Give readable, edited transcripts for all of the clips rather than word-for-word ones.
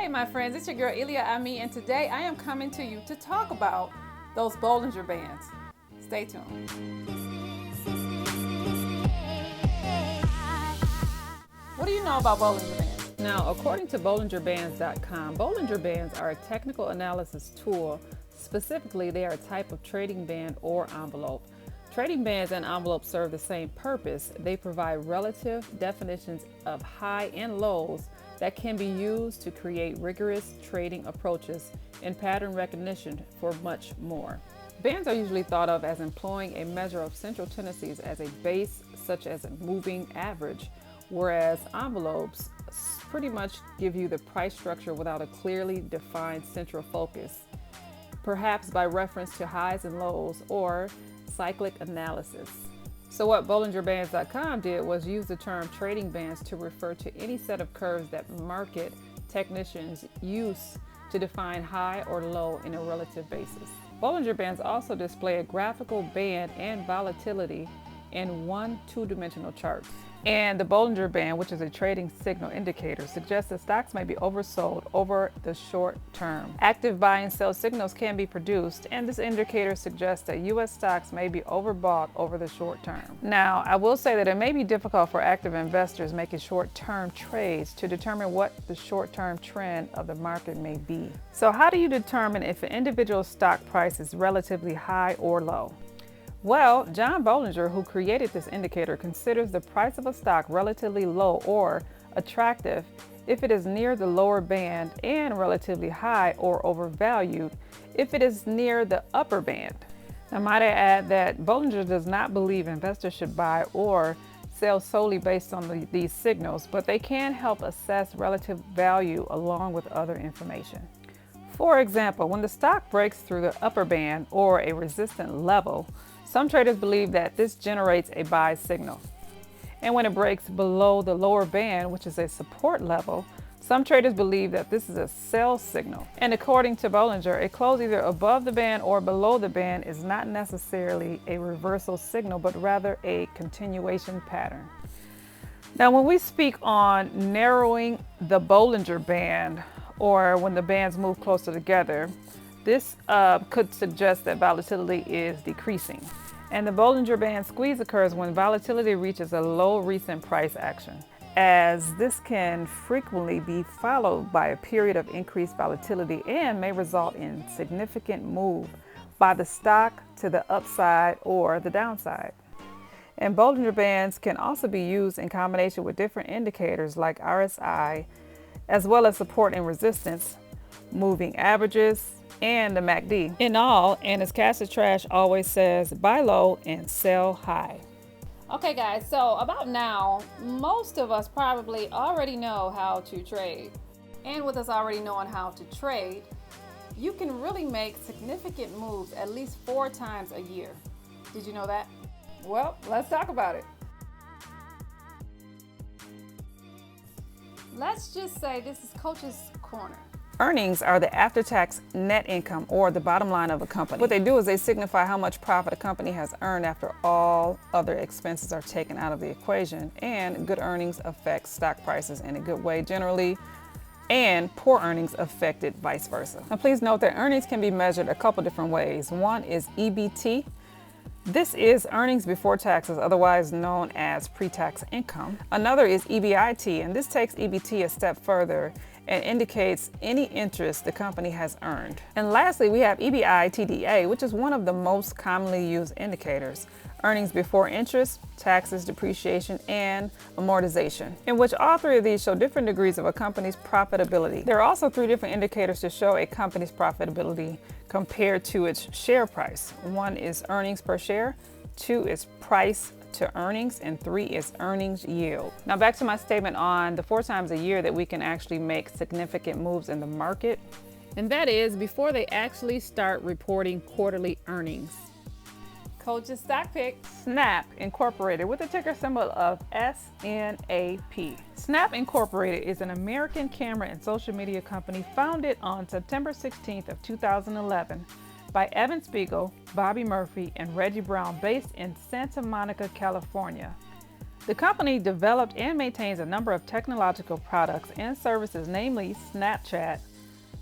Hey my friends, it's your girl Aimee, and today I am coming to you to talk about those Bollinger Bands. Stay tuned. What do you know about Bollinger Bands? Now, according to BollingerBands.com, Bollinger Bands are a technical analysis tool. Specifically, they are a type of trading band or envelope. Trading bands and envelopes serve the same purpose. They provide relative definitions of high and lows that can be used to create rigorous trading approaches and pattern recognition for much more. Bands are usually thought of as employing a measure of central tendencies as a base, such as a moving average, whereas envelopes pretty much give you the price structure without a clearly defined central focus, perhaps by reference to highs and lows or cyclic analysis. So what BollingerBands.com did was use the term trading bands to refer to any set of curves that market technicians use to define high or low in a relative basis. Bollinger Bands also display a graphical band and volatility in one two-dimensional chart. And the Bollinger Band, which is a trading signal indicator, suggests that stocks may be oversold over the short term. Active buy and sell signals can be produced, and this indicator suggests that U.S. stocks may be overbought over the short term. Now, I will say that it may be difficult for active investors making short-term trades to determine what the short-term trend of the market may be. So how do you determine if an individual stock price is relatively high or low? Well, John Bollinger, who created this indicator, considers the price of a stock relatively low or attractive if it is near the lower band and relatively high or overvalued if it is near the upper band. Now, might I add that Bollinger does not believe investors should buy or sell solely based on these signals, but they can help assess relative value along with other information. For example, when the stock breaks through the upper band or a resistant level, some traders believe that this generates a buy signal. And when it breaks below the lower band, which is a support level, some traders believe that this is a sell signal. And according to Bollinger, a close either above the band or below the band is not necessarily a reversal signal, but rather a continuation pattern. Now, when we speak on narrowing the Bollinger Band, or when the bands move closer together, this could suggest that volatility is decreasing. And the Bollinger Band squeeze occurs when volatility reaches a low recent price action, as this can frequently be followed by a period of increased volatility and may result in significant move by the stock to the upside or the downside. And Bollinger Bands can also be used in combination with different indicators like RSI, as well as support and resistance, moving averages, and the MACD. In all, and as Cashistrash always says, buy low and sell high. Okay guys, so about now, most of us probably already know how to trade. And with us already knowing how to trade, you can really make significant moves at least 4 times a year. Did you know that? Well, let's talk about it. Let's just say this is Coach's Corner. Earnings are the after-tax net income, or the bottom line of a company. What they do is they signify how much profit a company has earned after all other expenses are taken out of the equation. And good earnings affect stock prices in a good way generally, and poor earnings affect it vice versa. Now please note that earnings can be measured a couple different ways. One is EBT. This is earnings before taxes, otherwise known as pre-tax income. Another is EBIT, and this takes EBT a step further and indicates any interest the company has earned. And lastly, we have EBITDA, which is one of the most commonly used indicators. Earnings before interest, taxes, depreciation, and amortization, in which all 3 of these show different degrees of a company's profitability. There are also 3 different indicators to show a company's profitability compared to its share price. 1 is earnings per share, 2 is price to earnings, and 3 is earnings yield. Now back to my statement on the 4 times a year that we can actually make significant moves in the market, and that is before they actually start reporting quarterly earnings. Coach's stock pick, Snap Incorporated, with the ticker symbol of SNAP. Snap Incorporated is an American camera and social media company founded on September 16th of 2011 by Evan Spiegel, Bobby Murphy, and Reggie Brown, based in Santa Monica, California. The company developed and maintains a number of technological products and services, namely Snapchat,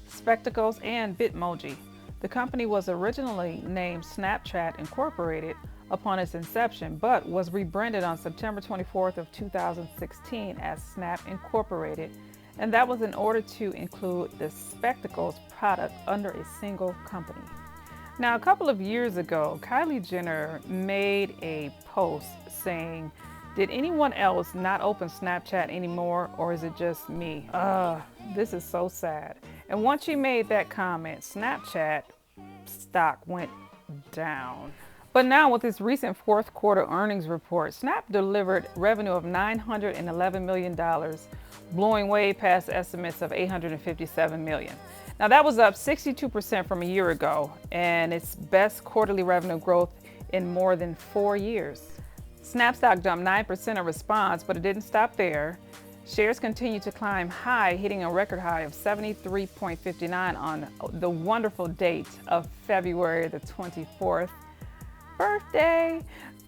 Spectacles, and Bitmoji. The company was originally named Snapchat Incorporated upon its inception, but was rebranded on September 24th of 2016 as Snap Incorporated, and that was in order to include the Spectacles product under a single company. Now, a couple of years ago, Kylie Jenner made a post saying, "Did anyone else not open Snapchat anymore, or is it just me? This is so sad." And once she made that comment, Snapchat stock went down. But now with this recent fourth quarter earnings report, Snap delivered revenue of $911 million, blowing way past estimates of $857 million. Now that was up 62% from a year ago, and its best quarterly revenue growth in more than 4 years. Snap stock jumped 9% in response, but it didn't stop there. Shares continue to climb high, hitting a record high of 73.59 on the wonderful date of February the 24th. Birthday.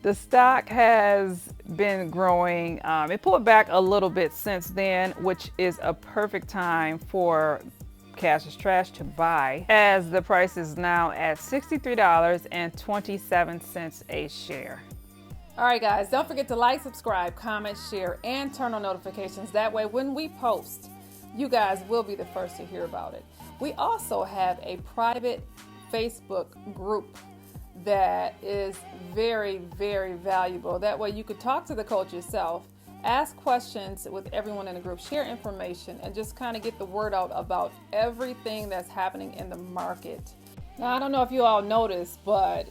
The stock has been growing. It pulled back a little bit since then, which is a perfect time for Cash is Trash to buy, as the price is now at $63.27 a share. All right, guys, don't forget to like, subscribe, comment, share, and turn on notifications. That way, when we post, you guys will be the first to hear about it. We also have a private Facebook group that is very, very valuable. That way you could talk to the coach yourself, ask questions with everyone in the group, share information, and just kind of get the word out about everything that's happening in the market. Now, I don't know if you all noticed, but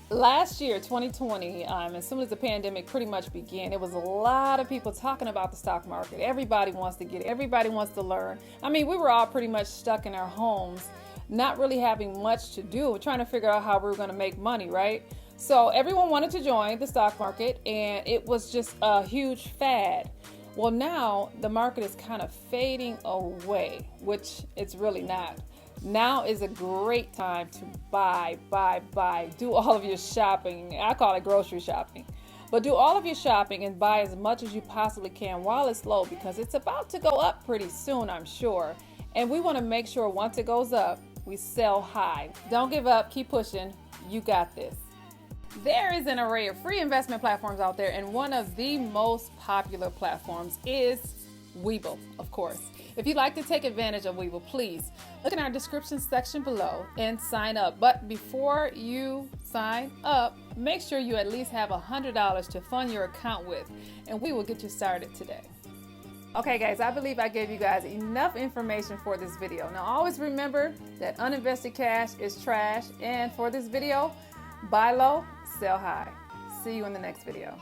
last year, 2020, as soon as the pandemic pretty much began, it was a lot of people talking about the stock market. Everybody wants to get it. Everybody wants to learn. I mean, we were all pretty much stuck in our homes, not really having much to do, trying to figure out how we were going to make money, right? So everyone wanted to join the stock market, and it was just a huge fad. Well, now the market is kind of fading away, which it's really not. Now is a great time to buy, do all of your shopping. I call it grocery shopping. But do all of your shopping and buy as much as you possibly can while it's low, because it's about to go up pretty soon, I'm sure. And we want to make sure once it goes up, we sell high. Don't give up, keep pushing, you got this. There is an array of free investment platforms out there, and one of the most popular platforms is Webull, of course. If you'd like to take advantage of Webull, please look in our description section below and sign up. But before you sign up, make sure you at least have $100 to fund your account with, and we will get you started today. Okay, guys, I believe I gave you guys enough information for this video. Now, always remember that uninvested cash is trash. And for this video, buy low, sell high. See you in the next video.